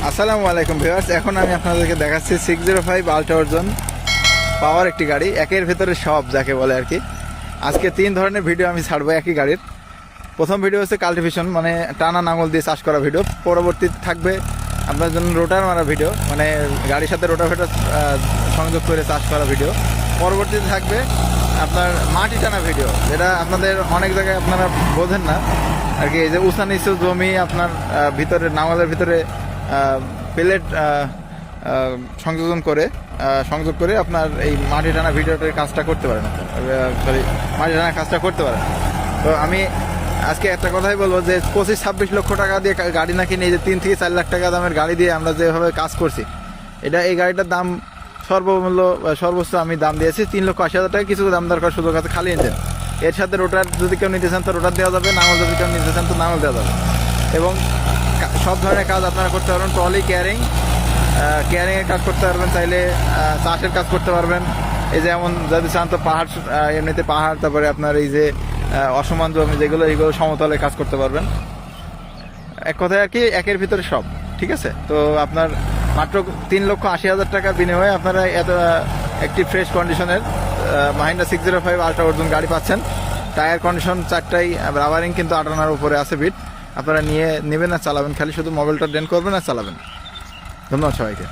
আসসালামু আলাইকুম ভিউয়ার্স, এখন আমি আপনাদেরকে দেখাচ্ছি 605 আল্ট্রা অর্জন পাওয়ার একটি গাড়ি, একের ভেতরে সব যাকে বলে আর কি। আজকে 3 ধরনের ভিডিও আমি ছাড়বো একই গাড়ির। প্রথম ভিডিও হচ্ছে কাল্টিভেশন, মানে টানা নাঙল দিয়ে চাষ করা ভিডিও। পরবর্তী থাকবে আপনার জন্য রোটার মারা ভিডিও, মানে গাড়ির সাথে রোটাভেটার সংযোগ করে চাষ করা ভিডিও। পরবর্তীতে থাকবে আপনার মাটি টানা ভিডিও, যেটা আপনাদের অনেক জায়গায় আপনারা বোঝেন না আর কি। এই যে উঁচা নিচু জমি আপনার ভিতরে নাঙলের ভিতরে প্লেট সংযোগ করে আপনার এই মাটি টানা ভিডিওটার কাজটা করতে পারেন, মাটি টানা কাজটা করতে পারেন। তো আমি আজকে একটা কথাই বলবো যে 25-26 লক্ষ টাকা দিয়ে গাড়ি না কিনে এই যে 3 থেকে 4 লাখ টাকা দামের গাড়ি দিয়ে আমরা যেভাবে কাজ করছি, এই গাড়িটার দাম সর্বোচ্চ আমি দাম দিয়েছি 3,80,000 টাকা। কিছু দাম দরকার সুযোগ আছে, খালি ইঞ্জিন। এর সাথে রোটার যদি কেউ নিতে চান তো রোটার দেওয়া যাবে, নাঙল যদি কেউ নিতে চান তো নাঙল দেওয়া যাবে। এবং সব ধরনের কাজ আপনারা করতে পারবেন। ট্রলি কেয়ারিংয়ের কাজ করতে পারবেন, চাইলে চাষের কাজ করতে পারবেন। এই যে এমন যদি চান তো পাহাড়, এমনিতে পাহাড়, তারপরে আপনার এই যে অসমান জমি যেগুলো, এইগুলো সমতলে কাজ করতে পারবেন। এক কথায় আর কি, একের ভিতরে সব। ঠিক আছে, তো আপনার মাত্র 3,80,000 টাকা বিনিময়ে আপনারা এত একটি ফ্রেশ কন্ডিশনের মাহিন্দ্রা 605 আল্ট্রা অর্জুন গাড়ি পাচ্ছেন। টায়ার কন্ডিশন 4টাই, রাবারিং কিন্তু 58 উপরে আছে বিট। আপনারা নিয়ে নেবেন আর চালাবেন, খালি শুধু মোবাইলটা ডেন করবেন আর চালাবেন। ধন্যবাদ সবাইকে।